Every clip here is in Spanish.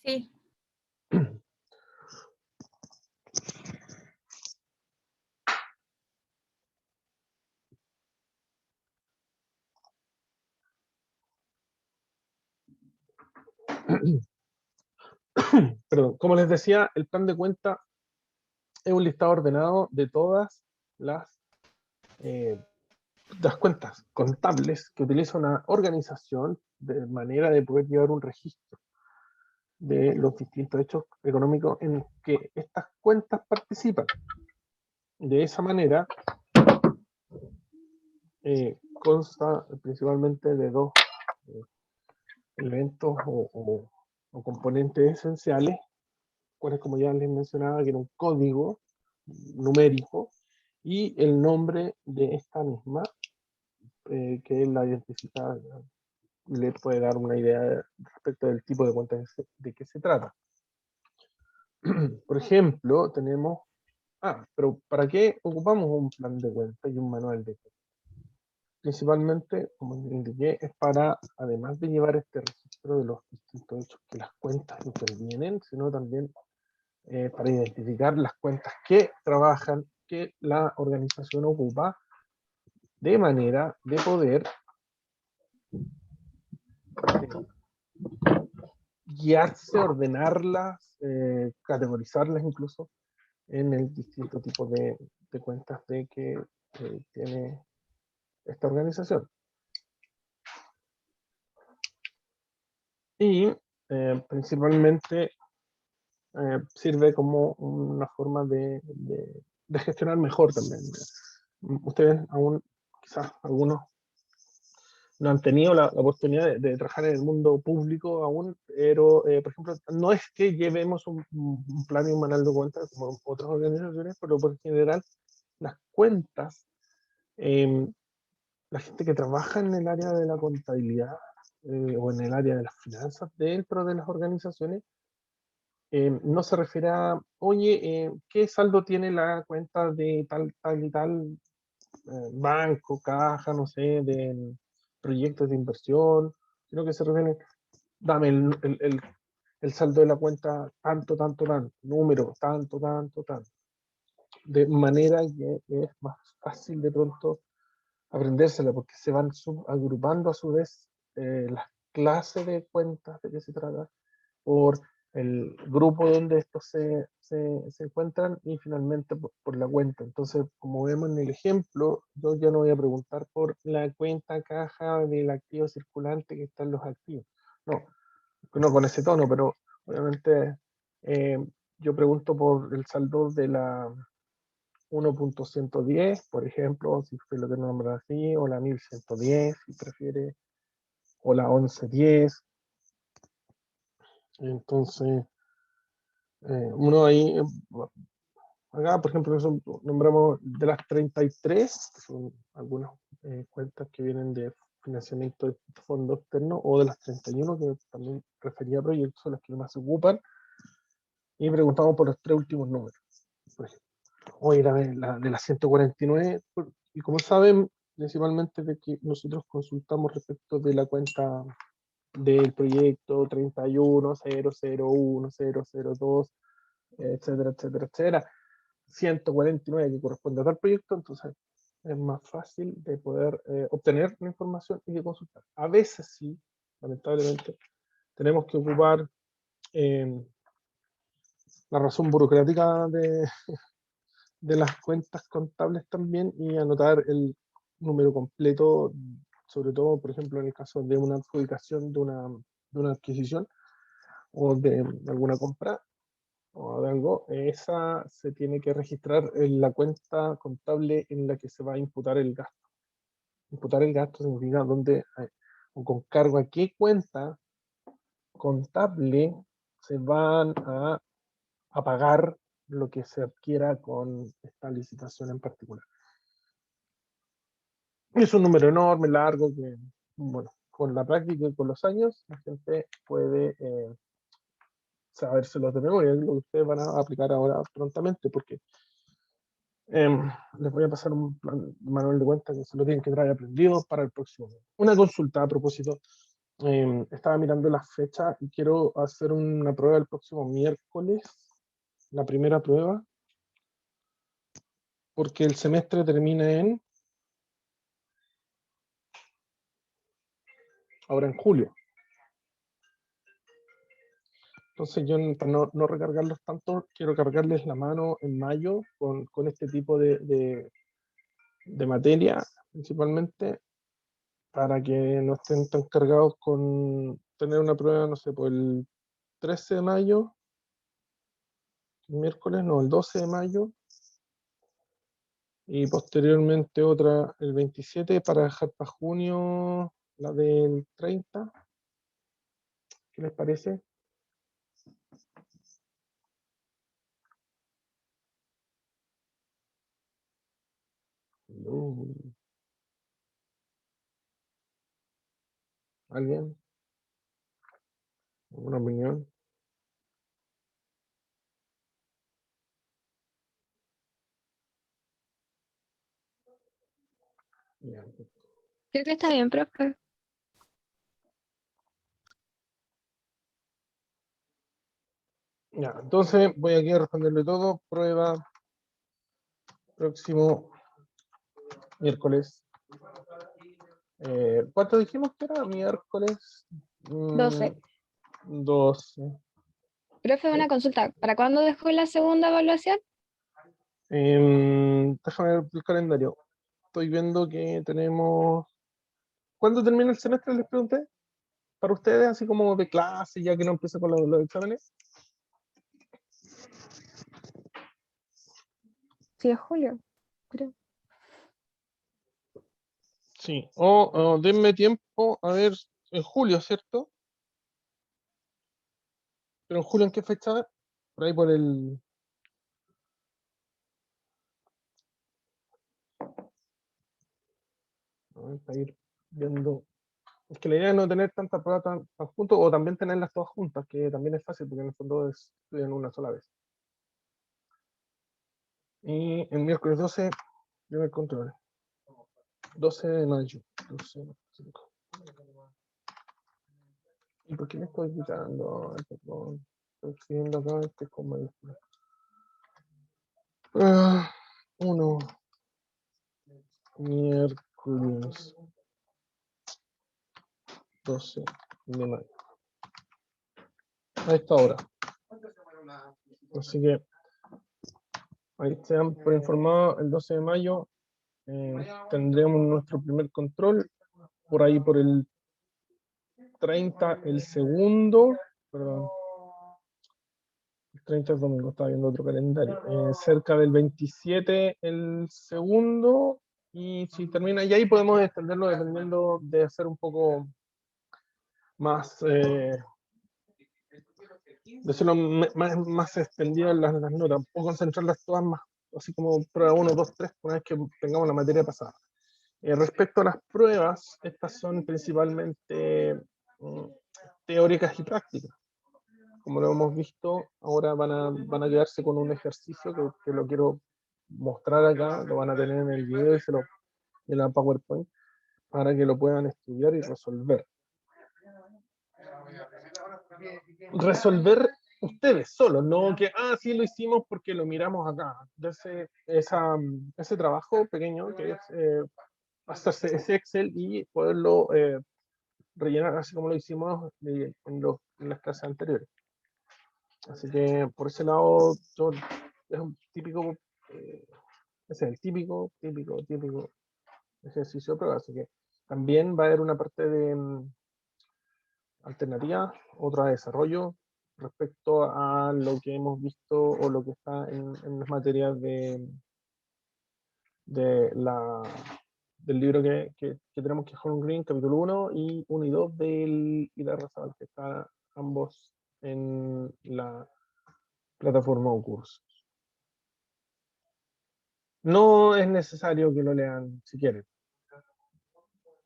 Sí. Perdón, como les decía, el plan de cuenta es un listado ordenado de todas las cuentas contables que utiliza una organización de manera de poder llevar un registro de los distintos hechos económicos en que estas cuentas participan. De esa manera, consta principalmente de dos elementos o componentes esenciales, cuales, como ya les mencionaba, que era un código numérico y el nombre de esta misma, que la identifica y le puede dar una idea respecto del tipo de cuenta de que se trata. Por ejemplo, tenemos... pero ¿para qué ocupamos un plan de cuenta y un manual de cuenta? Principalmente, como indiqué, es para, además de llevar este registro de los distintos hechos que las cuentas intervienen, sino también para identificar las cuentas que trabajan, que la organización ocupa, de manera de poder guiarse, ordenarlas, categorizarlas incluso en el distinto tipo de cuentas de que tiene esta organización. Y principalmente sirve como una forma de gestionar mejor también. Ustedes aún, quizás algunos no han tenido la oportunidad de trabajar en el mundo público aún, pero por ejemplo, no es que llevemos un plan y un manual de cuentas como otras organizaciones, pero por general las cuentas, la gente que trabaja en el área de la contabilidad o en el área de las finanzas dentro de las organizaciones, no se refiere a, oye, ¿qué saldo tiene la cuenta de tal, tal y tal banco, caja, no sé, de proyectos de inversión, sino que se refiere, dame el saldo de la cuenta tanto, tanto, tanto, número, tanto, tanto, tanto. De manera que es más fácil de pronto aprendérsela, porque se van agrupando a su vez las clases de cuentas de qué se trata, por el grupo donde estos se encuentran y finalmente por la cuenta. Entonces, como vemos en el ejemplo, yo ya no voy a preguntar por la cuenta caja del activo circulante que está en los activos. No con ese tono, pero obviamente yo pregunto por el saldo de la 1.110, por ejemplo, si usted lo quiere nombrar así, o la 1110, si prefiere, o la 1110. Entonces, uno ahí, acá, por ejemplo, nombramos de las 33, que son algunas cuentas que vienen de financiamiento de fondos externos, o de las 31, que también refería a proyectos, son las que más se ocupan, y preguntamos por los tres últimos números, por ejemplo. Hoy de las 149, y como saben, principalmente de que nosotros consultamos respecto de la cuenta del proyecto 31.001.002, etcétera, etcétera, etcétera. 149 que corresponde a tal proyecto, entonces es más fácil de poder obtener la información y de consultar. A veces sí, lamentablemente, tenemos que ocupar la razón burocrática de las cuentas contables también y anotar el número completo, sobre todo, por ejemplo, en el caso de una adjudicación de una adquisición o de alguna compra o de algo, esa se tiene que registrar en la cuenta contable en la que se va a imputar el gasto. Imputar el gasto significa dónde o con cargo a qué cuenta contable se van a pagar lo que se adquiera con esta licitación en particular. Es un número enorme, largo, que, bueno, con la práctica y con los años, la gente puede sabérselos de memoria, es lo que ustedes van a aplicar ahora prontamente, porque les voy a pasar un manual de cuentas que se lo tienen que traer aprendido para el próximo. Una consulta a propósito. Estaba mirando las fechas y quiero hacer una prueba el próximo miércoles, la primera prueba, porque el semestre termina ahora en julio. Entonces yo, para no recargarlos tanto, quiero cargarles la mano en mayo con este tipo de materia, principalmente, para que no estén tan cargados con tener una prueba, no sé, por el 13 de mayo, miércoles, no, el 12 de mayo, y posteriormente otra el 27 para dejar para junio la del 30. ¿Qué les parece? Uh, ¿Alguien? ¿Alguna opinión? Ya, Creo que está bien, profe. ya, entonces voy aquí a responderle todo. Prueba próximo miércoles. ¿Cuánto dijimos que era? Miércoles 12. 12. Profe, una consulta. ¿Para cuándo dejó la segunda evaluación? Déjame ver el calendario. Estoy viendo que tenemos. ¿Cuándo termina el semestre? Les pregunté. Para ustedes, así como de clase, ya que no empieza con los exámenes. Sí, es julio, creo. Sí. O denme tiempo, a ver, en julio, ¿cierto? Pero en julio, ¿en qué fecha? Por ahí por el. A ver, para ir viendo. Es que la idea es no tener tantas pruebas tan juntos, o también tenerlas todas juntas, que también es fácil, porque en el fondo estudian una sola vez. Y el miércoles 12, primer control. 12 de mayo. 12, 5. ¿Y por qué me estoy quitando? Ay, perdón. Estoy escribiendo acá este con mayúsculas. 1. Miércoles 12 de mayo. A esta hora. Así que ahí están por informado, el 12 de mayo tendremos nuestro primer control. Por ahí por el 30 el segundo. Perdón. El 30 es domingo, estaba viendo otro calendario. Cerca del 27 el segundo. Y si termina, y ahí podemos extenderlo dependiendo de hacer un poco más, de hacerlo más extendidas las notas, o concentrarlas todas más, así como prueba 1, 2, 3, una vez que tengamos la materia pasada. Respecto a las pruebas, estas son principalmente teóricas y prácticas. Como lo hemos visto, ahora van a quedarse con un ejercicio que lo quiero mostrar acá, lo van a tener en el video y en la PowerPoint, para que lo puedan estudiar y resolver. Resolver ustedes solos, no que, sí lo hicimos porque lo miramos acá. Ese trabajo pequeño que es hacerse ese Excel y poderlo rellenar así como lo hicimos en las clases anteriores. Así que por ese lado, es un típico, ese es el típico ejercicio de prueba. Así que también va a haber una parte de alternativa, otra de desarrollo respecto a lo que hemos visto o lo que está en las materias de del libro que tenemos, que es Home Green, capítulo 1 y 1 y 2 del Irarrázaval, que está ambos en la plataforma o curso. No es necesario que lo lean si quieren.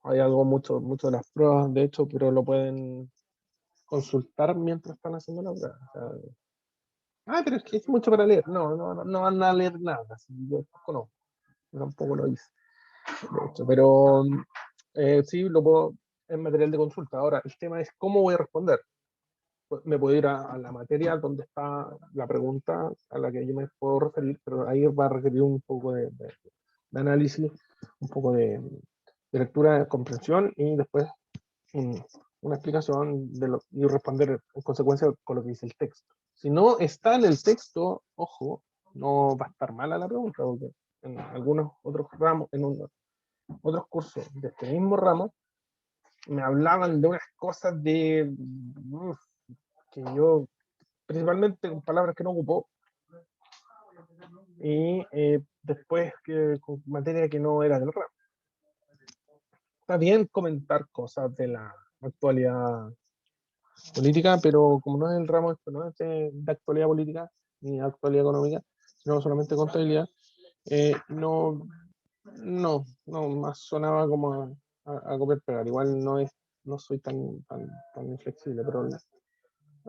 Hay algo mucho de las pruebas, de hecho, pero lo pueden consultar mientras están haciendo la prueba. O sea, pero es que es mucho para leer. No van a leer nada. Yo tampoco lo hice, de hecho, pero sí lo puedo. en material de consulta. Ahora, el tema es cómo voy a responder. Pues, me puedo ir a la materia donde está la pregunta a la que yo me puedo referir, pero ahí va a requerir un poco de análisis, un poco de lectura, de comprensión y después una explicación y responder en consecuencia con lo que dice el texto. Si no está en el texto, ojo, no va a estar mala la pregunta, porque en algunos otros ramos, otros cursos de este mismo ramo, me hablaban de unas cosas que yo, principalmente con palabras que no ocupó, y después con materia que no era del ramo. Está bien comentar cosas de la actualidad política, pero como no es el ramo, esto no es de actualidad política ni de actualidad económica, sino solamente contabilidad, no, no, más sonaba como a copiar pegar. Igual no soy tan inflexible, pero en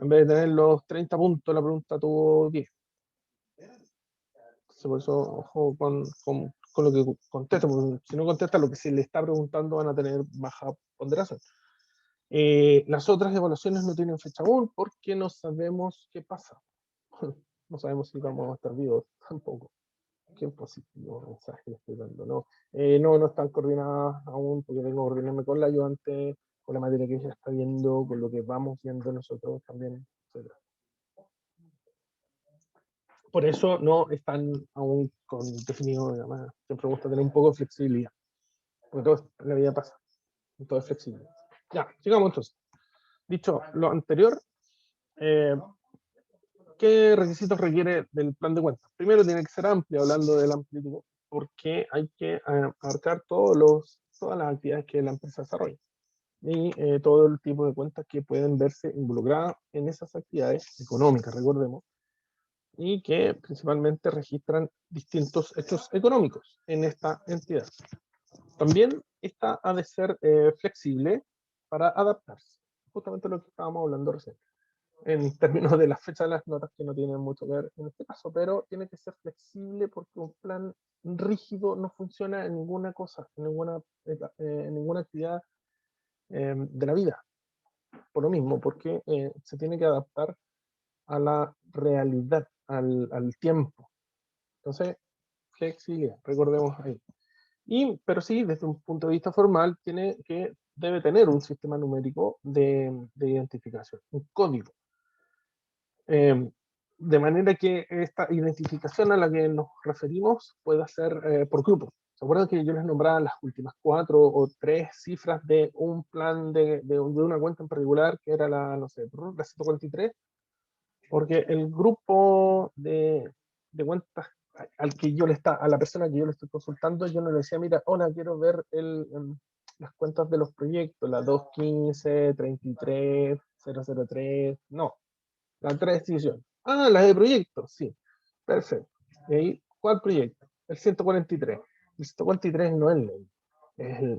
vez de tener los 30 puntos, la pregunta tuvo 10. Entonces, por eso, ojo con lo que contesta, porque si no contesta lo que se le está preguntando, van a tener baja ponderación. Las otras evaluaciones no tienen fecha aún porque no sabemos qué pasa. No sabemos si vamos a estar vivos tampoco. Qué positivo mensaje le estoy dando. No están coordinadas aún porque tengo que coordinarme con la ayudante, con la materia que ella está viendo, con lo que vamos viendo nosotros también, etc. Por eso no están aún definidos. Además, siempre me gusta tener un poco de flexibilidad, porque todo en la vida pasa, todo es flexible. Ya, sigamos entonces. Dicho lo anterior, ¿qué requisitos requiere del plan de cuentas? Primero, tiene que ser amplio, hablando del amplio, porque hay que abarcar todas las actividades que la empresa desarrolla y todo el tipo de cuentas que pueden verse involucradas en esas actividades económicas, recordemos, y que principalmente registran distintos hechos económicos en esta entidad. También esta ha de ser flexible para adaptarse, justamente lo que estábamos hablando recién, en términos de la fecha de las notas, que no tienen mucho que ver en este caso, pero tiene que ser flexible porque un plan rígido no funciona en ninguna cosa, en ninguna actividad de la vida. Por lo mismo, porque se tiene que adaptar a la realidad, al tiempo. Entonces, flexibilidad, recordemos ahí. Pero sí, desde un punto de vista formal, debe tener un sistema numérico de identificación, un código. De manera que esta identificación a la que nos referimos pueda ser por grupos. ¿Se acuerdan que yo les nombraba las últimas 4 o 3 cifras de un plan de una cuenta en particular, que era no sé, la 143? Porque el grupo de cuentas a la persona que yo le estoy consultando, yo no le decía, mira, hola, quiero ver las cuentas de los proyectos, la 215, 33, 003, no, la 3 división. Ah, la de proyectos, sí, perfecto. ¿Y ahí cuál proyecto? El 143. El 143 no es ley.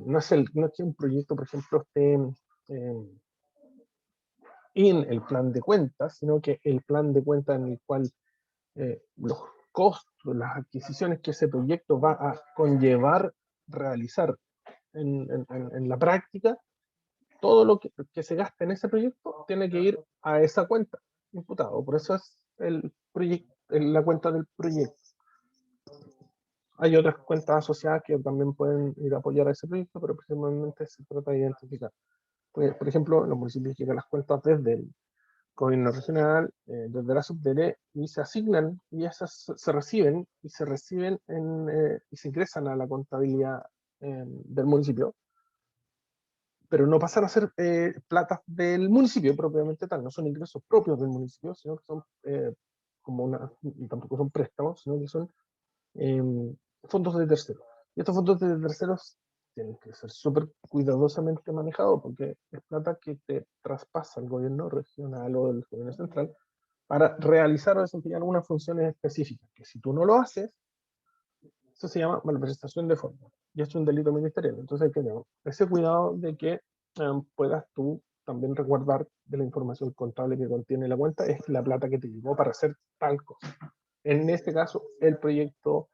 No es que un proyecto, por ejemplo, esté en el plan de cuentas, sino que el plan de cuentas en el cual los costos, las adquisiciones que ese proyecto va a conllevar realizar en la práctica, todo lo que se gasta en ese proyecto tiene que ir a esa cuenta imputado. Por eso es la cuenta del proyecto. Hay otras cuentas asociadas que también pueden ir a apoyar a ese proyecto, pero principalmente se trata de identificar. Pues, por ejemplo, los municipios llegan las cuentas desde el gobierno regional, desde la subdere, y se asignan, y esas se reciben, y se ingresan a la contabilidad del municipio, pero no pasan a ser platas del municipio propiamente tal, no son ingresos propios del municipio, sino que son y tampoco son préstamos, sino que son eh, fondos de terceros. Y estos fondos de terceros tienen que ser súper cuidadosamente manejados porque es plata que te traspasa el gobierno regional o el gobierno central para realizar o desempeñar algunas funciones específicas, que si tú no lo haces, eso se llama malversación de fondos y es un delito ministerial. Entonces hay que tener ese cuidado de que puedas tú también resguardar de la información contable que contiene la cuenta, es la plata que te llegó para hacer tal cosa. En este caso, el proyecto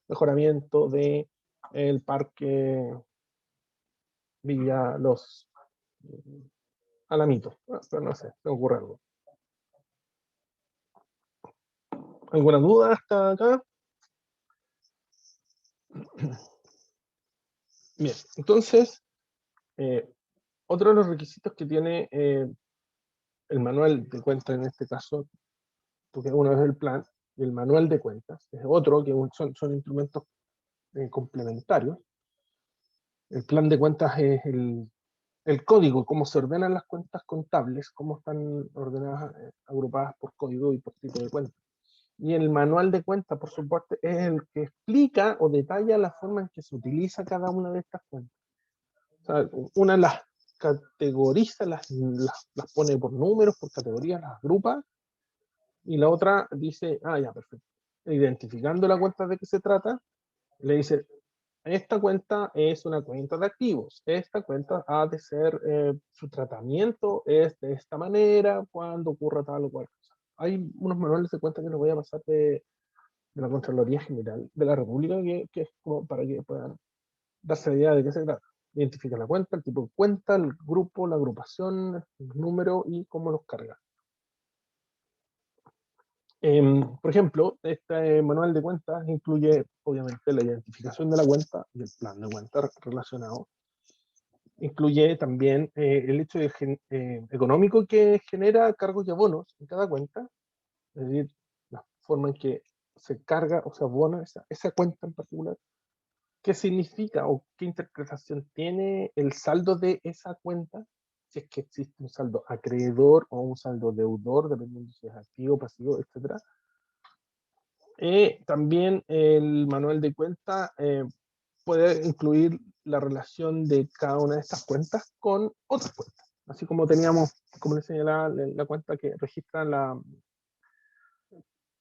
mejoramiento de el parque Villa Los A la mito, pero no sé, me ocurre algo. ¿Alguna duda hasta acá? Bien, entonces, otro de los requisitos que tiene el manual de cuentas en este caso, porque uno es el plan, y el manual de cuentas es otro, que son instrumentos complementarios. El plan de cuentas es el código, cómo se ordenan las cuentas contables, cómo están ordenadas, agrupadas por código y por tipo de cuenta. Y el manual de cuentas, por supuesto, es el que explica o detalla la forma en que se utiliza cada una de estas cuentas. O sea, una las categoriza, las pone por números, por categorías, las agrupa, y la otra dice, ya, perfecto. Identificando la cuenta de qué se trata, le dice, esta cuenta es una cuenta de activos, esta cuenta ha de ser, su tratamiento es de esta manera cuando ocurra tal o cual cosa. Hay unos manuales de cuenta que les voy a pasar de la Contraloría General de la República que es como para que puedan darse la idea de qué se trata. Identifica la cuenta, el tipo de cuenta, el grupo, la agrupación, el número y cómo los carga. Por ejemplo, este manual de cuentas incluye obviamente la identificación de la cuenta y el plan de cuenta relacionado. Incluye también el hecho económico que genera cargos y abonos en cada cuenta, es decir, la forma en que se carga o se abona esa cuenta en particular. ¿Qué significa o qué interpretación tiene el saldo de esa cuenta? Si es que existe un saldo acreedor o un saldo deudor, dependiendo si es activo, pasivo, etc. También el manual de cuenta puede incluir la relación de cada una de estas cuentas con otras cuentas. Así como teníamos, como les señalaba, la cuenta que registra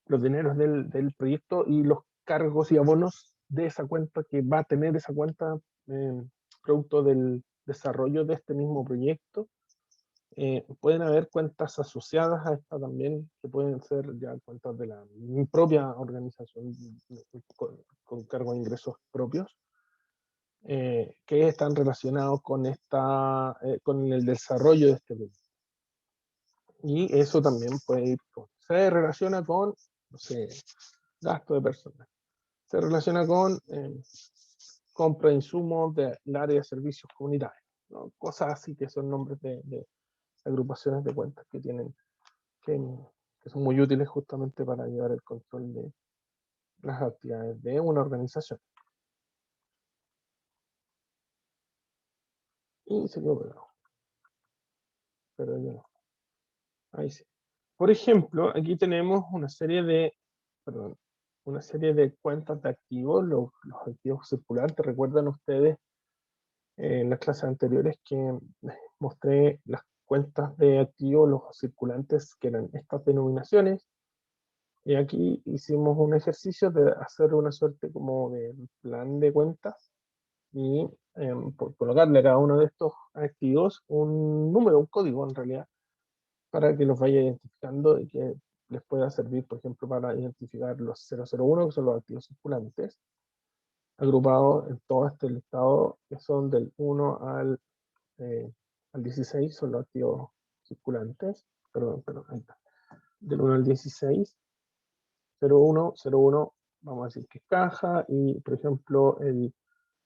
los dineros del proyecto y los cargos y abonos de esa cuenta que va a tener esa cuenta producto del desarrollo de este mismo proyecto. Pueden haber cuentas asociadas a esta también, que pueden ser ya cuentas de la propia organización con cargo de ingresos propios, que están relacionados con el desarrollo de este proyecto. Y eso también puede ir, se relaciona con, no sé, gasto de personal, se relaciona con compra de insumos del área de servicios comunitarios, ¿no? Cosas así que son nombres de agrupaciones de cuentas que tienen, que son muy útiles justamente para llevar el control de las actividades de una organización. Y se quedó pegado. Pero yo no. Ahí sí. Por ejemplo, aquí tenemos una serie de cuentas de activos, los activos circulantes. ¿Recuerdan ustedes en las clases anteriores que mostré las cuentas de activos, los circulantes, que eran estas denominaciones? Y aquí hicimos un ejercicio de hacer una suerte como de plan de cuentas y por colocarle a cada uno de estos activos un número, un código en realidad, para que los vaya identificando y que les pueda servir, por ejemplo, para identificar los 001, que son los activos circulantes, agrupados en todo este listado, que son del 1 al 16, son los activos circulantes, perdón, ahí está, del 1 al 16, 01, vamos a decir que es caja, y por ejemplo el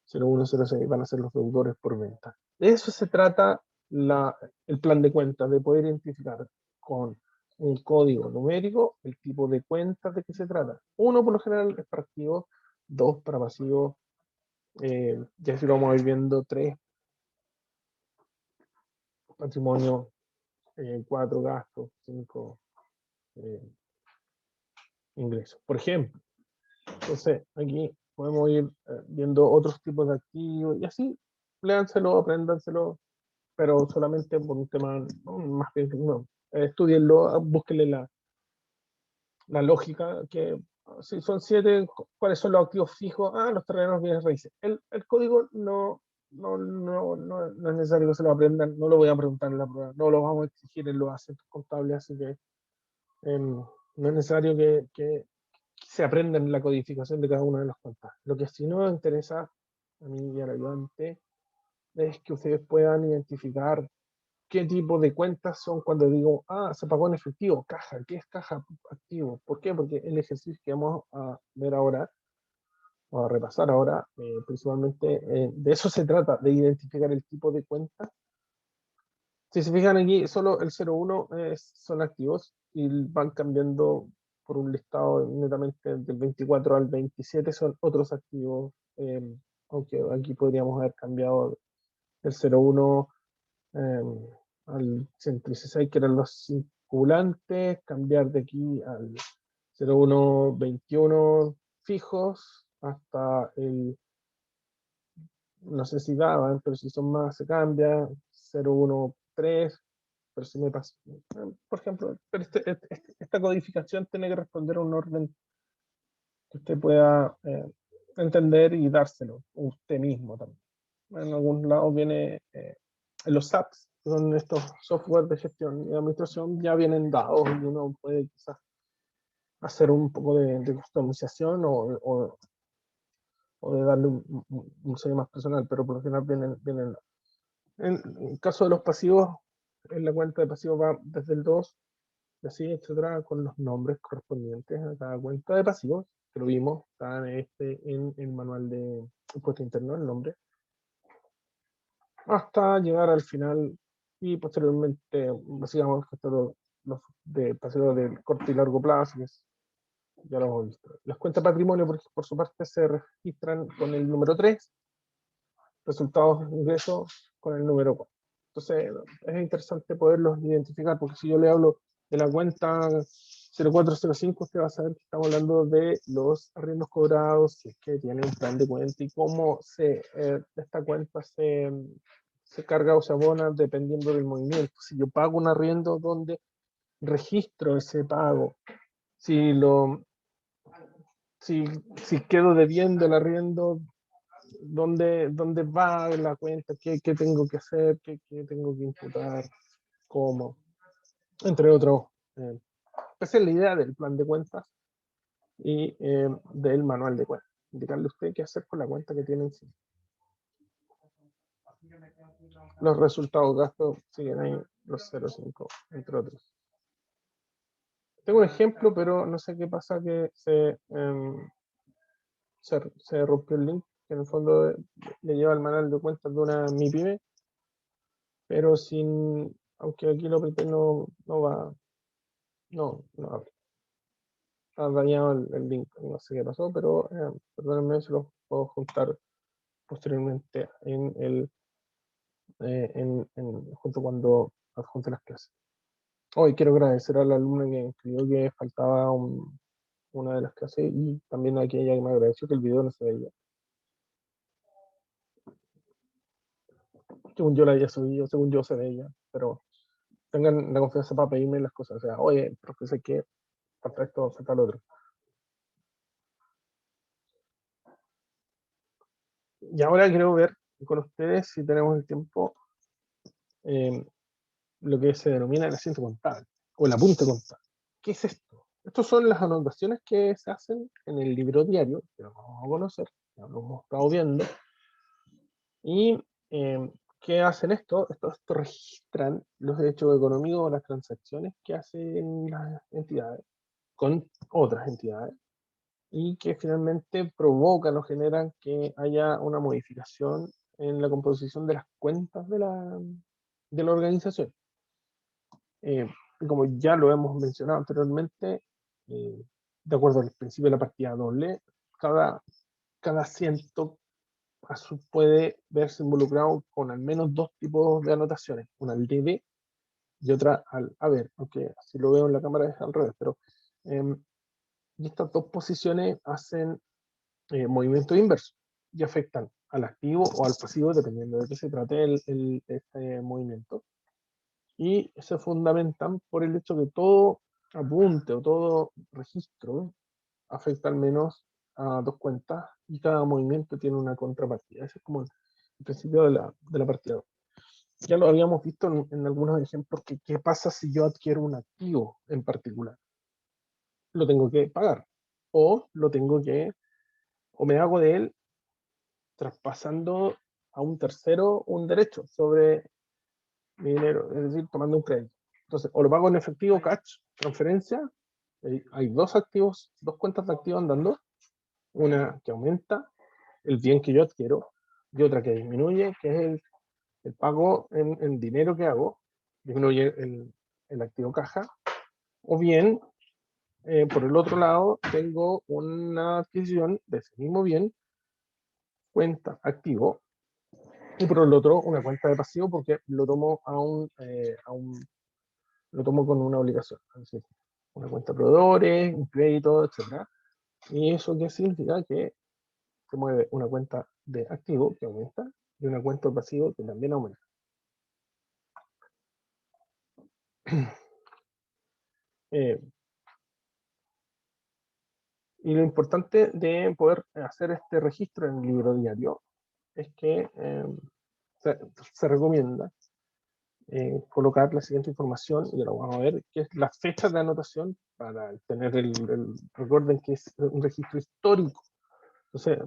0106 van a ser los deudores por venta. De eso se trata el plan de cuentas, de poder identificar con un código numérico el tipo de cuentas de que se trata. Uno, por lo general, es para activo, dos, para pasivo, ya si lo vamos a ir viendo, tres, patrimonio, cuatro, gastos, cinco, ingresos, por ejemplo. Entonces, aquí podemos ir viendo otros tipos de activos y así, léanselo, apréndanselo, pero solamente por un tema, no, más bien, no, estudienlo, búsquenle la lógica, que si son 7, ¿cuáles son los activos fijos? Los terrenos, bienes raíces. El código no es necesario que se lo aprendan, no lo voy a preguntar en la prueba, no lo vamos a exigir en los acentos contables, así que no es necesario que se aprendan la codificación de cada una de las cuentas. Lo que sí nos interesa a mí y al ayudante es que ustedes puedan identificar qué tipo de cuentas son cuando digo, se pagó en efectivo, caja. ¿Qué es caja activo? ¿Por qué? Porque el ejercicio que vamos a ver ahora, o a repasar ahora, principalmente de eso se trata, de identificar el tipo de cuenta. Si se fijan aquí, solo el 01 son activos y van cambiando por un listado netamente del 24 al 27 son otros activos, aunque aquí podríamos haber cambiado del 01 al 116, que eran los circulantes, cambiar de aquí al 0121 fijos hasta el, no sé si daban, pero si son más se cambia, 013, pero si me pasa, por ejemplo, pero esta codificación tiene que responder a un orden que usted pueda entender y dárselo usted mismo también. En algún lado viene, en los SAPs, que son estos software de gestión y administración, ya vienen dados y uno puede quizás hacer un poco de customización o de darle un sello más personal, pero por lo general vienen. En el caso de los pasivos, en la cuenta de pasivos va desde el 2, y así, etcétera, con los nombres correspondientes a cada cuenta de pasivos, que lo vimos, está en el manual de impuesto interno, el nombre, hasta llegar al final y posteriormente, básicamente, los de pasivos de corto y largo plazo, que ya lo hemos visto. Las cuentas de patrimonio, por su parte, se registran con el número 3, resultados de ingresos con el número 4. Entonces, es interesante poderlos identificar, porque si yo le hablo de la cuenta 0405, usted va a saber que estamos hablando de los arriendos cobrados, si es que tiene un plan de cuenta y cómo esta cuenta se carga o se abona dependiendo del movimiento. Si yo pago un arriendo, ¿dónde registro ese pago? Si, lo, si quedo debiendo el arriendo, dónde va la cuenta, qué tengo que hacer, qué tengo que imputar, cómo, entre otros. Esa es la idea del plan de cuentas y del manual de cuentas. Indicarle a usted qué hacer con la cuenta que tiene en sí. Los resultados gastos siguen ahí, los 0,5, entre otros. Tengo un ejemplo, pero no sé qué pasa que se rompió el link, que en el fondo le lleva al manual de cuentas de una MIPYME, pero sin, aunque aquí lo apreté no va, no abre. Ha dañado el link, no sé qué pasó, pero perdónenme, se los puedo juntar posteriormente junto cuando adjunte las clases. Hoy quiero agradecer a la alumna que escribió que faltaba una de las clases y también a aquella que me agradeció que el video no se veía. Según yo la había subido, según yo se veía, pero tengan la confianza para pedirme las cosas. O sea, oye, profe, sé que falta esto, falta lo otro. Y ahora quiero ver con ustedes, si tenemos el tiempo, lo que se denomina el asiento contable o el apunte contable. ¿Qué es esto? Estas son las anotaciones que se hacen en el libro diario, que lo vamos a conocer, ya lo hemos estado viendo. ¿Y qué hacen esto? Esto registran los hechos económicos o las transacciones que hacen las entidades con otras entidades y que finalmente provocan o generan que haya una modificación en la composición de las cuentas de la organización. Como ya lo hemos mencionado anteriormente, de acuerdo al principio de la partida doble, cada asiento puede verse involucrado con al menos dos tipos de anotaciones, una al debe y otra al haber, aunque si lo veo en la cámara es al revés, pero y estas dos posiciones hacen movimiento inverso y afectan al activo o al pasivo, dependiendo de qué se trate este movimiento. Y se fundamentan por el hecho que todo apunte o todo registro afecta al menos a dos cuentas y cada movimiento tiene una contrapartida. Ese es como el principio de la partida. Ya lo habíamos visto en algunos ejemplos, que qué pasa si yo adquiero un activo en particular. Lo tengo que pagar o o me hago de él traspasando a un tercero un derecho sobre mi dinero, es decir, tomando un crédito. Entonces, o lo pago en efectivo, cash, transferencia. Hay dos activos, dos cuentas de activos andando, una que aumenta el bien que yo adquiero y otra que disminuye, que es el pago en dinero que hago, disminuye el activo caja, o bien, por el otro lado, tengo una adquisición de ese mismo bien, cuenta activo, y por el otro, una cuenta de pasivo, porque lo tomo lo tomo con una obligación, es decir, una cuenta de proveedores, un crédito, etcétera. ¿Y eso qué significa? Que se mueve una cuenta de activo que aumenta y una cuenta de pasivo que también aumenta. Eh, y lo importante de poder hacer este registro en el libro diario es que se recomienda colocar la siguiente información, y lo vamos a ver, que es la fecha de anotación para tener recuerden que es un registro histórico. Entonces,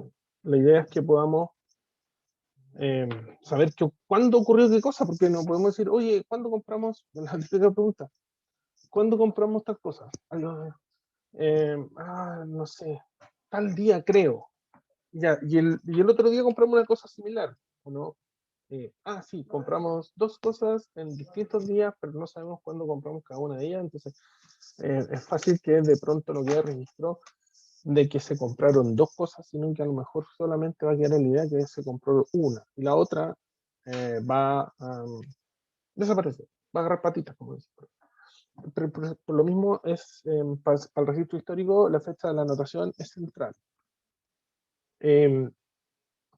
la idea es que podamos saber cuándo ocurrió qué cosa, porque no podemos decir, oye, ¿cuándo compramos? La típica pregunta, ¿cuándo compramos tal cosa? No sé, tal día creo. Ya, y el otro día compramos una cosa similar, ¿o no? Sí, compramos dos cosas en distintos días, pero no sabemos cuándo compramos cada una de ellas, entonces es fácil que de pronto no quede registro de que se compraron dos cosas, sino que a lo mejor solamente va a quedar en la idea que se compró una, y la otra va a desaparecer, va a agarrar patitas, como dice. Por lo mismo es, para el registro histórico, la fecha de la anotación es central.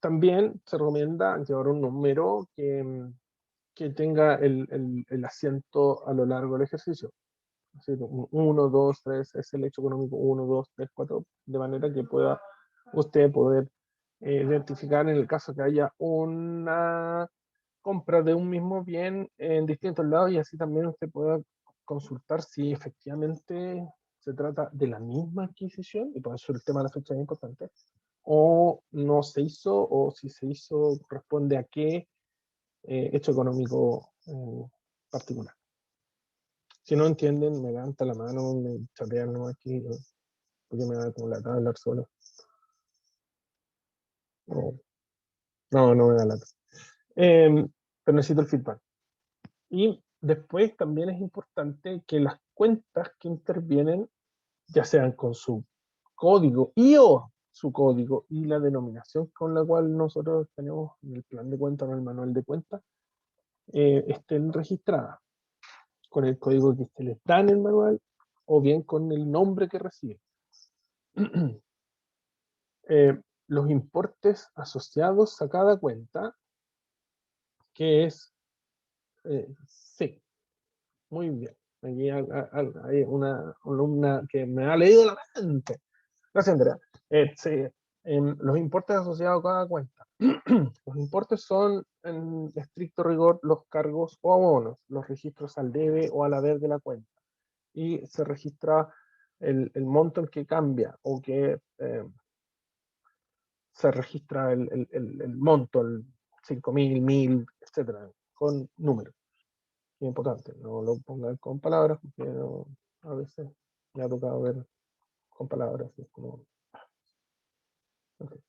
También se recomienda llevar un número que tenga el asiento a lo largo del ejercicio. Así, 1, 2, 3, es el hecho económico 1, 2, 3, 4, de manera que pueda usted poder identificar en el caso que haya una compra de un mismo bien en distintos lados, y así también usted pueda consultar si efectivamente se trata de la misma adquisición, y por eso el tema de la fecha es importante, o no se hizo, o si se hizo corresponde a qué hecho económico particular. Si no entienden, me levanta la mano, me chatean nomás aquí, porque me da como lata hablar solo. No me da lata. Pero necesito el feedback. Y después también es importante que las cuentas que intervienen, ya sean con su código o su código y la denominación con la cual nosotros tenemos en el plan de cuenta o en el manual de cuenta, estén registradas con el código que se les da en el manual o bien con el nombre que recibe. Los importes asociados a cada cuenta, que es, sí, muy bien. Aquí hay una alumna que me ha leído la mente. Gracias, Andrea. Sí, los importes asociados a cada cuenta. Los importes son, en estricto rigor, los cargos o abonos, los registros al debe o al haber de la cuenta. Y se registra el monto en que cambia o que se registra el monto, el 5.000, 1.000, etcétera, con números. Es importante, no lo pongan con palabras, porque a veces me ha tocado ver con palabras. Es como... okay.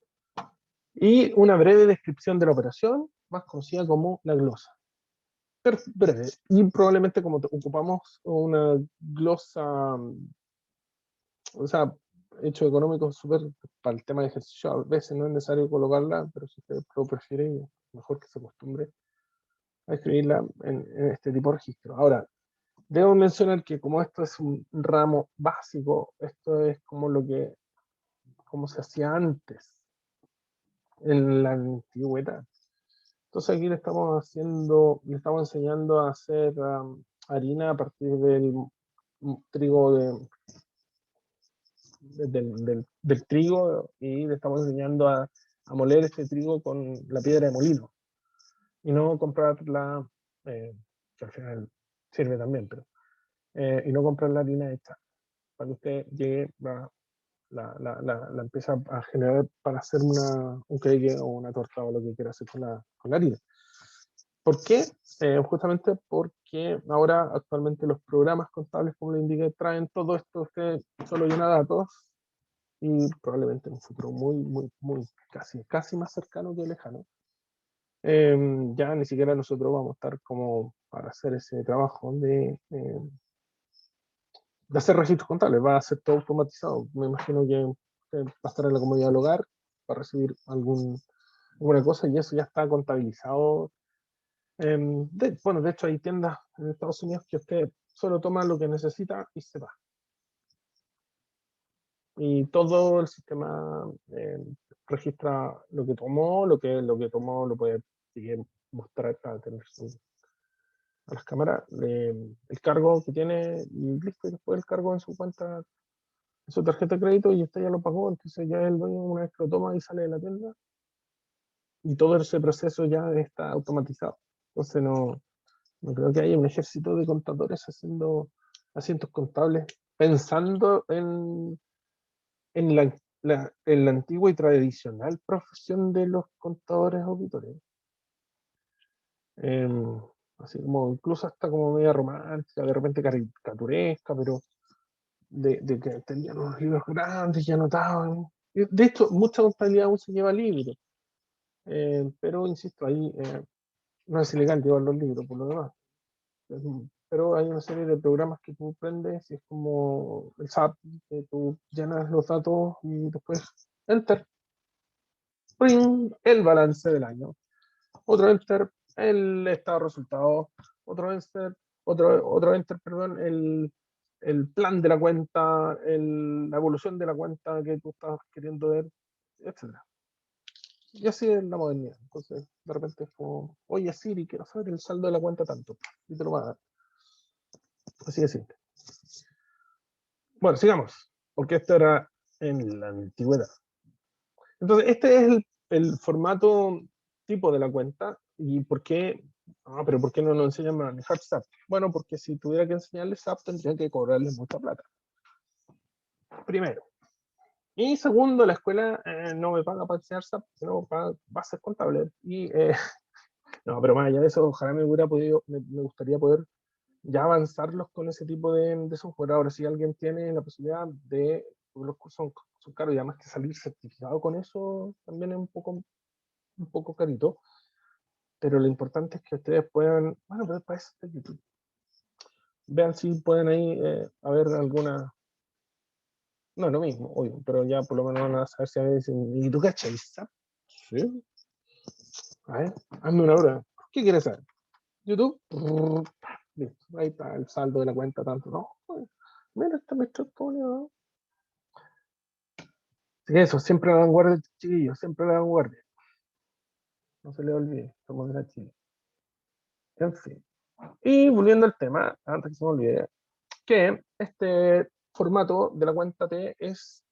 Y una breve descripción de la operación, más conocida como la glosa. Pero breve, y probablemente como ocupamos una glosa, o sea, hecho económico súper para el tema de ejercicio, a veces no es necesario colocarla, pero si usted lo prefiere, mejor que se acostumbre a escribirla en este tipo de registro. Ahora, debo mencionar que como esto es un ramo básico, esto es como se hacía antes, en la antigüedad. Entonces aquí le estamos enseñando a hacer harina a partir del trigo del trigo, y le estamos enseñando a moler este trigo con la piedra de molino y no comprarla, que al final sirve también, pero y no comprar la harina hecha. Cuando usted llegue, la empieza a generar para hacer un cake o una torta o lo que quiera hacer con la harina. ¿Por qué? Justamente porque ahora actualmente los programas contables, como le indiqué, traen todo esto, usted solo llena datos y probablemente en un futuro muy casi más cercano que lejano, ya ni siquiera nosotros vamos a estar como para hacer ese trabajo de hacer registros contables, va a ser todo automatizado. Me imagino que usted va a estar en la comodidad del hogar, va a recibir alguna cosa y eso ya está contabilizado. Bueno, de hecho hay tiendas en Estados Unidos que usted solo toma lo que necesita y se va. Y todo el sistema registra lo que tomó, lo que tomó lo puede seguir mostrar para tener a las cámaras, el cargo que tiene y listo, y después el cargo en su cuenta, en su tarjeta de crédito y usted ya lo pagó, entonces ya el dueño una vez que lo toma y sale de la tienda y todo ese proceso ya está automatizado. Entonces no creo que haya un ejército de contadores haciendo asientos contables pensando en la antigua y tradicional profesión de los contadores auditores. Em, Así como incluso hasta como media romántica, de repente caricaturesca, pero de que tenían unos libros grandes y anotaban. De hecho, mucha contabilidad aún se lleva libros, pero insisto, ahí no es ilegal llevar los libros por lo demás. Pero hay una serie de programas que tú prendes y es como el SAP, que tú llenas los datos y después Enter, ¡pring! El balance del año. Otro Enter, el estado de resultados. Otro Enter, otro Enter, perdón, el plan de la cuenta, la evolución de la cuenta que tú estás queriendo ver, etcétera. Y así es la modernidad. Entonces, de repente es como, oye Siri, quiero saber el saldo de la cuenta tanto. Y te lo va a dar. Así de simple. Bueno, sigamos, porque esto era en la antigüedad. Entonces, este es el formato tipo de la cuenta. ¿Y por qué? Ah, pero ¿por qué no nos enseñan a manejar SAP? Bueno, porque si tuviera que enseñarles SAP, tendrían que cobrarles mucha plata. Primero. Y segundo, la escuela no me paga para enseñar SAP, sino para ser contable. No, pero más allá de eso, ojalá me hubiera podido, me gustaría poder ya avanzarlos con ese tipo de software. Ahora, si alguien tiene la posibilidad de, porque los cursos son caros y además que salir certificado con eso también es un poco carito, pero lo importante es que ustedes puedan, bueno, pero para eso está YouTube. Vean si pueden ahí haber alguna, no es lo mismo, obvio, pero ya por lo menos van a saber si a veces, ¿y tú cachai? ¿SAP? Sí. A ver, hazme una hora. ¿Qué quieres saber? YouTube. Listo, ahí está el saldo de la cuenta, tanto, ¿no? Mira, está mi portfolio. Así que eso, siempre a la vanguardia, chiquillos, siempre a la vanguardia. No se le olvide, somos de la Chile. En fin. Y volviendo al tema, antes que se me olvide, que este formato de la cuenta T es,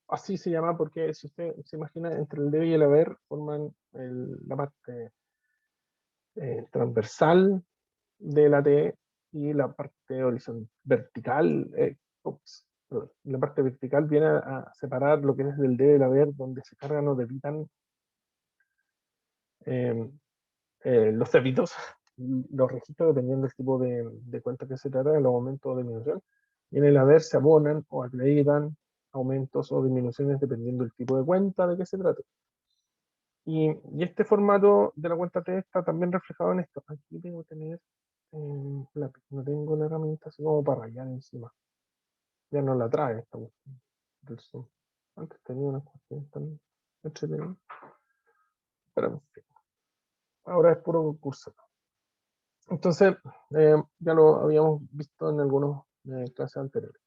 así se llama, porque si usted se imagina, entre el debe y el haber forman la parte transversal de la T y la parte horizontal, vertical, perdón, la parte vertical viene a separar lo que es del debe y el haber, donde se cargan o debitan eh, los débitos, los registros, dependiendo del tipo de cuenta que se trata, los aumentos o disminución. Y en el haber se abonan o acreditan aumentos o disminuciones dependiendo del tipo de cuenta de que se trate. Y este formato de la cuenta T está también reflejado en esto. Aquí tengo que tener lápiz, no tengo la herramienta así como para rayar encima. Ya no la trae esta cuestión del Zoom. Antes tenía una cuestión tan entretenida. Pero ahora es puro curso. Entonces, ya lo habíamos visto en algunas clases anteriores.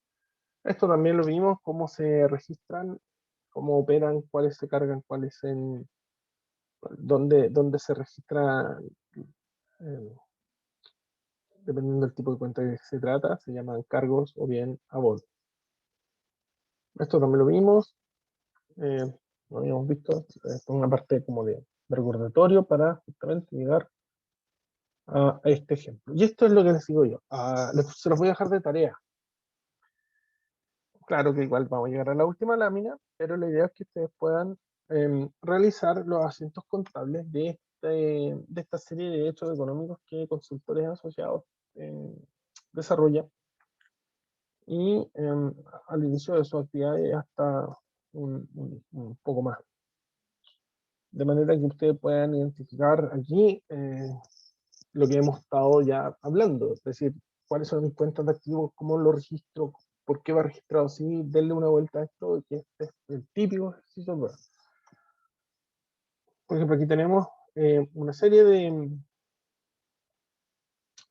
Esto también lo vimos, cómo se registran, cómo operan, cuáles se cargan, dónde se registra, eh, dependiendo del tipo de cuenta que se trata, se llaman cargos o bien abonos. Esto también lo vimos, eh, lo habíamos visto, esto es una parte como de recordatorio para justamente llegar a este ejemplo. Y esto es lo que les digo yo. Se los voy a dejar de tarea. Claro que igual vamos a llegar a la última lámina, pero la idea es que ustedes puedan realizar los asientos contables de de esta serie de hechos económicos que consultores asociados desarrollan, y al inicio de su actividad hasta un poco más. De manera que ustedes puedan identificar aquí lo que hemos estado ya hablando, es decir, cuáles son mis cuentas de activos, cómo lo registro, por qué va registrado así, denle una vuelta a esto, que este es el típico ejercicio de prueba. Por ejemplo, aquí tenemos una serie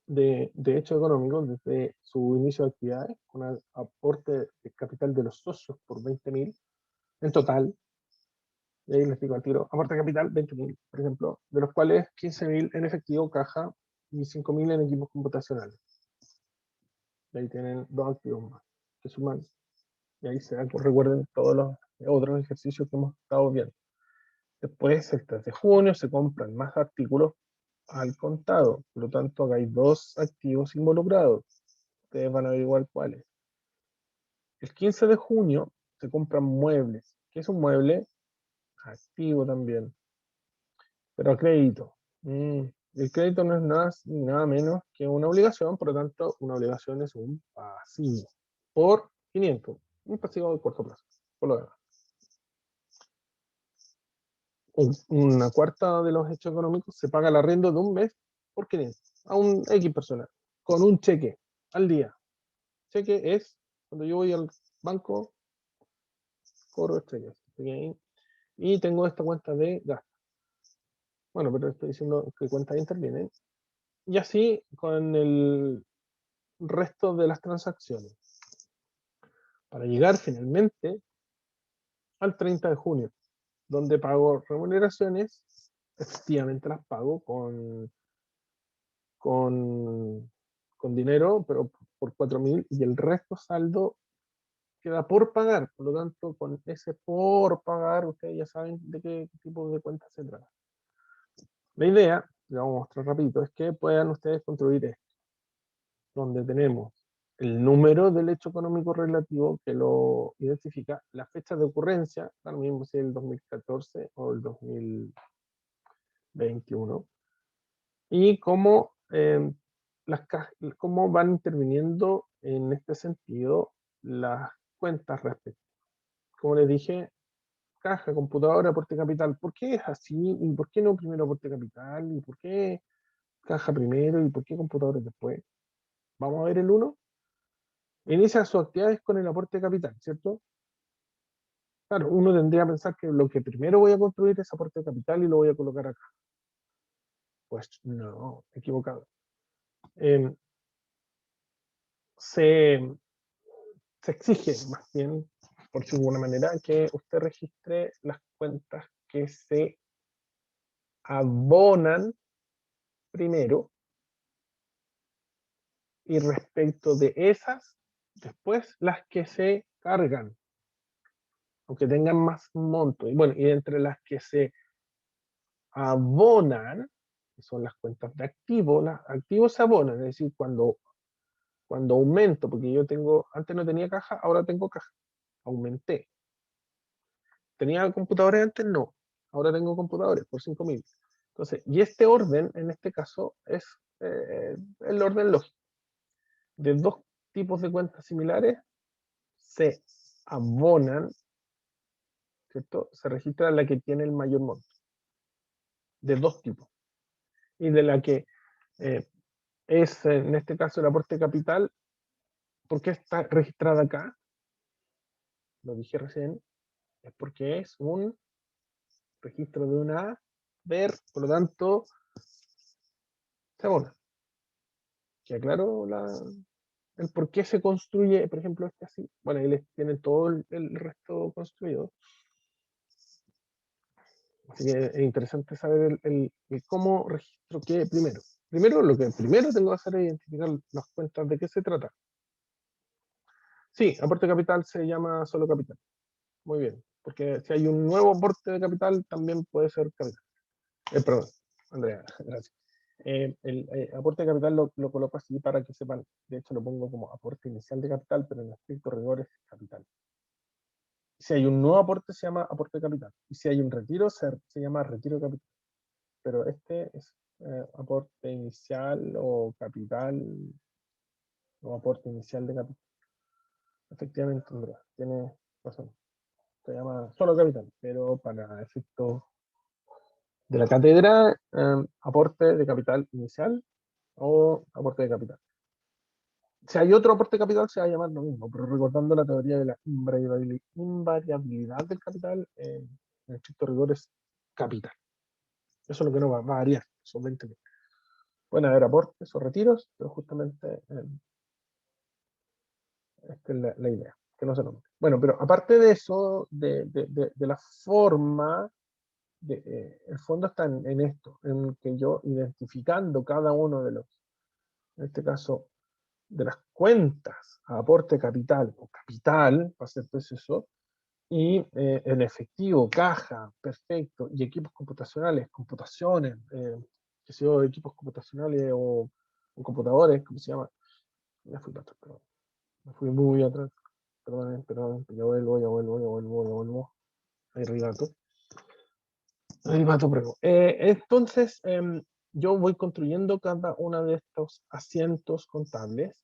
de hechos económicos desde su inicio de actividades, con un aporte de capital de los socios por 20.000 en total. Y ahí les digo al tiro, aporte de capital 20.000, por ejemplo, de los cuales 15.000 en efectivo, caja, y 5.000 en equipos computacionales. Y ahí tienen dos activos más que suman. Y ahí se recuerden todos los otros ejercicios que hemos estado viendo. Después, el 3 de junio, se compran más artículos al contado. Por lo tanto, acá hay dos activos involucrados. Ustedes van a averiguar cuáles. El 15 de junio se compran muebles. ¿Qué es un mueble? Activo también, pero a crédito. El crédito no es nada menos que una obligación, por lo tanto, una obligación es un pasivo por 500, un pasivo de corto plazo, por lo demás. Una cuarta de los hechos económicos se paga el arriendo de un mes por 500 a un X persona, con un cheque al día. Cheque es cuando yo voy al banco, cobro estrellas, ¿okay? Y tengo esta cuenta de gasto. Bueno, pero estoy diciendo que cuentas intervienen. Y así con el resto de las transacciones. Para llegar finalmente al 30 de junio, donde pago remuneraciones, efectivamente las pago con, con dinero, pero por 4.000, y el resto saldo queda por pagar. Por lo tanto, con ese por pagar, ustedes ya saben de qué tipo de cuenta se trata. La idea, le vamos a mostrar rapidito, es que puedan ustedes construir esto, donde tenemos el número del hecho económico relativo que lo identifica, la fecha de ocurrencia, ahora mismo si es el 2014 o el 2021, y cómo, cómo van interviniendo en este sentido las cuentas respectivas. Como les dije, caja, computadora, aporte capital. ¿Por qué es así? ¿Y por qué no primero aporte capital? ¿Y por qué caja primero? ¿Y por qué computadora después? Vamos a ver el uno. Inicia sus actividades con el aporte de capital, ¿cierto? Claro, uno tendría que pensar que lo que primero voy a construir es aporte de capital y lo voy a colocar acá. Pues no, equivocado. Eh, se, se exige, más bien, por decirlo de alguna manera, que usted registre las cuentas que se abonan primero, y respecto de esas, después las que se cargan, aunque tengan más monto. Y bueno, y entre las que se abonan, que son las cuentas de activos, los activos se abonan, es decir, cuando aumento, porque yo tengo, antes no tenía caja, ahora tengo caja, aumenté. ¿Tenía computadores antes? No, ahora tengo computadores por 5.000. Entonces, y este orden, en este caso, es el orden lógico. De dos tipos de cuentas similares se abonan, ¿cierto? Se registra la que tiene el mayor monto, de dos tipos. Y de la que es, en este caso, el aporte capital. ¿Por qué está registrada acá? Lo dije recién, es porque es un registro de una ver, por lo tanto, se abona. ¿Queda claro el por qué se construye, por ejemplo, este así? Bueno, ahí les tienen todo el resto construido. Así que es interesante saber el cómo registro qué primero. Primero, lo que primero tengo que hacer es identificar las cuentas de qué se trata. Sí, aporte de capital se llama solo capital. Muy bien, porque si hay un nuevo aporte de capital, también puede ser capital. Perdón, Andrea, gracias. El aporte de capital lo coloco así para que sepan. De hecho, lo pongo como aporte inicial de capital, pero en estricto rigor es capital. Si hay un nuevo aporte, se llama aporte de capital. Y si hay un retiro, se llama retiro de capital. pero este es aporte inicial o capital, o aporte inicial de capital. Efectivamente, Andrea, tiene razón. Se llama solo capital, pero para efectos de la cátedra, aporte de capital inicial o aporte de capital. Si hay otro aporte de capital, se va a llamar lo mismo, pero recordando la teoría de la invariabilidad del capital, en estricto rigor es capital. Eso es lo que no va a variar, son 20.000. Pueden haber aportes o retiros, pero justamente esta es la idea, que no se nombre. Bueno, pero aparte de eso, de la forma, el fondo está en esto, en que yo identificando cada uno de los, en este caso, de las cuentas a aporte capital o capital, para ser preciso, y en efectivo, caja, perfecto, y equipos computacionales, computaciones, que sea equipos computacionales o computadores, ¿cómo se llama? Me fui para atrás, perdón. Me fui muy atrás. Perdón, ya vuelvo. Ahí ribato, prego. Entonces, yo voy construyendo cada uno de estos asientos contables,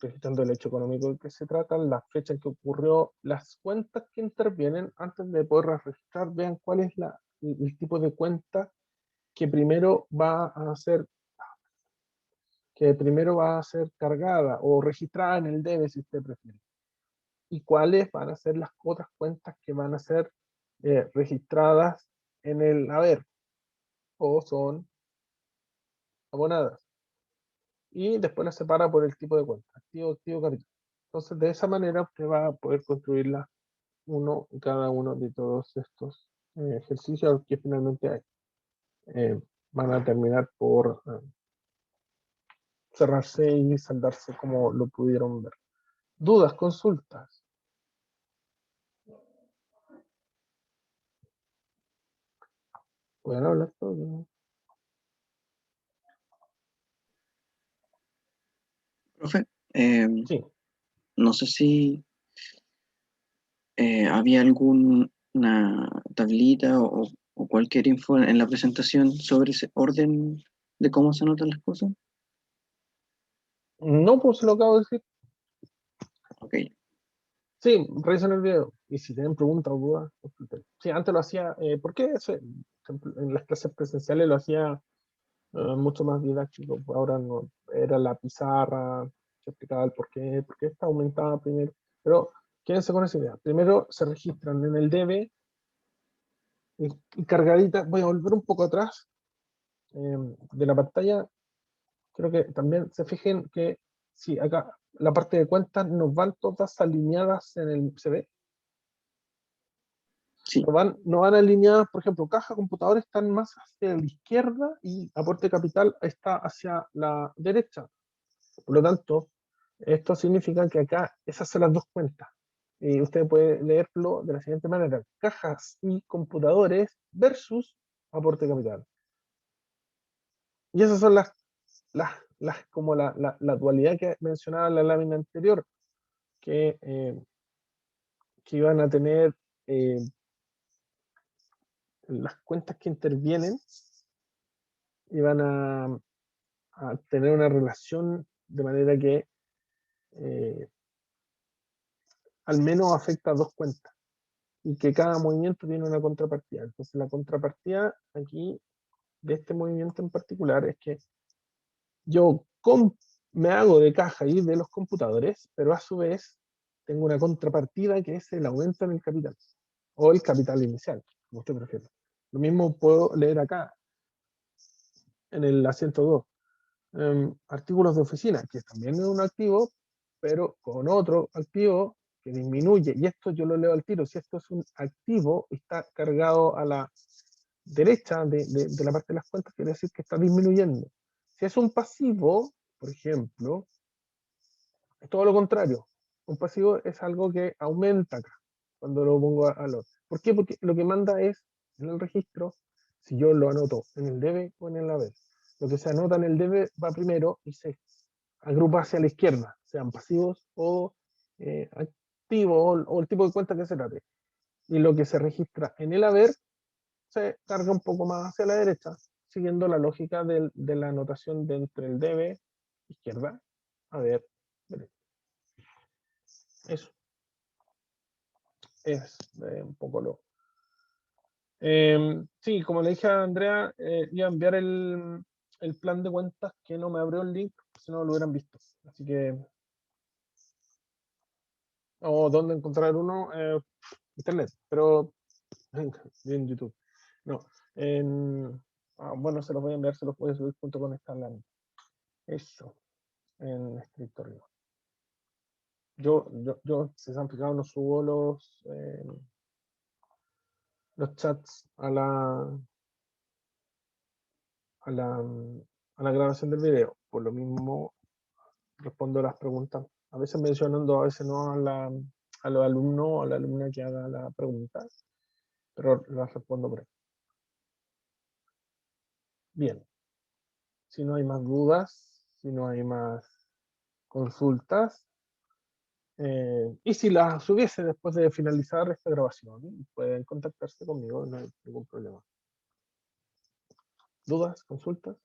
registrando el hecho económico del que se trata, la fecha en que ocurrió, las cuentas que intervienen. Antes de poder registrar, vean cuál es el tipo de cuenta que primero va a ser cargada o registrada en el debe, si usted prefiere. Y cuáles van a ser las otras cuentas que van a ser registradas en el haber o son abonadas. Y después las separa por el tipo de cuenta, activo, capital. Entonces, de esa manera usted va a poder construirla cada uno de todos estos ejercicios que finalmente van a terminar por cerrarse y saldarse como lo pudieron ver. ¿Dudas, consultas? Pueden hablar todos. Profe, Sí. no sé si había alguna tablita o cualquier info en la presentación sobre ese orden de cómo se anotan las cosas. No, pues lo acabo de decir. Ok, Sí, revisen el video. Y si tienen preguntas o dudas, consulten. Sí, antes lo hacía, ¿por qué? En las clases presenciales lo hacía mucho más didáctico. Ahora no, era la pizarra, se explicaba el por qué está aumentada primero. Pero quédense con esa idea. Primero se registran en el debe y cargadita. Voy a volver un poco atrás de la pantalla. Creo que también se fijen que si acá la parte de cuentas nos van todas alineadas en el CV. sí, No van alineadas, por ejemplo, caja, computadores están más hacia la izquierda y aporte capital está hacia la derecha. Por lo tanto, esto significa que acá esas son las dos cuentas. Y usted puede leerlo de la siguiente manera: cajas y computadores versus aporte capital. Y esas son como la dualidad que mencionaba en la lámina anterior, que iban a tener las cuentas que intervienen, iban a tener una relación de manera que al menos afecta a dos cuentas y que cada movimiento tiene una contrapartida. Entonces la contrapartida aquí de este movimiento en particular es que yo me hago de caja y de los computadores, pero a su vez tengo una contrapartida que es el aumento en el capital o el capital inicial, como usted prefiere. Lo mismo puedo leer acá en el asiento 2. Artículos de oficina, que también es un activo, pero con otro activo que disminuye. Y esto yo lo leo al tiro. Si esto es un activo, está cargado a la derecha de la parte de las cuentas, quiere decir que está disminuyendo. Si es un pasivo, por ejemplo, es todo lo contrario. Un pasivo es algo que aumenta acá, cuando lo pongo al otro. ¿Por qué? Porque lo que manda es, en el registro, si yo lo anoto en el debe o en el haber. Lo que se anota en el debe va primero y se agrupa hacia la izquierda, sean pasivos o activos, o el tipo de cuenta que se trate. Y lo que se registra en el haber se carga un poco más hacia la derecha, siguiendo la lógica de la anotación de entre el debe, izquierda, a ver, derecha. Eso es un poco lo. Sí, como le dije a Andrea, iba a enviar el plan de cuentas que no me abrió el link, si no lo hubieran visto. Así que. O dónde encontrar uno, internet, pero en YouTube. No, bueno, se los voy a enviar, se los voy a subir junto con esta lámina. Eso, en escritorio. Yo, si se han fijado, no subo los chats a la grabación del video. Por lo mismo, respondo las preguntas. A veces mencionando, a veces no a los alumnos o a la alumna que haga la pregunta, pero las respondo por ahí. Bien. Si no hay más dudas, si no hay más consultas, y si las hubiese después de finalizar esta grabación, pueden contactarse conmigo, no hay ningún problema. ¿Dudas? ¿Consultas?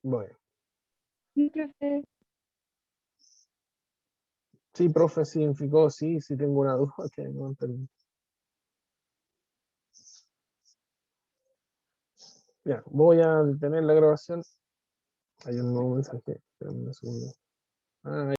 Bueno. Sí, profe. Sí, profe, significó sí tengo una duda que no entendí. Ya, voy a detener la grabación. Hay un nuevo mensaje. Espérame un segundo. Ah,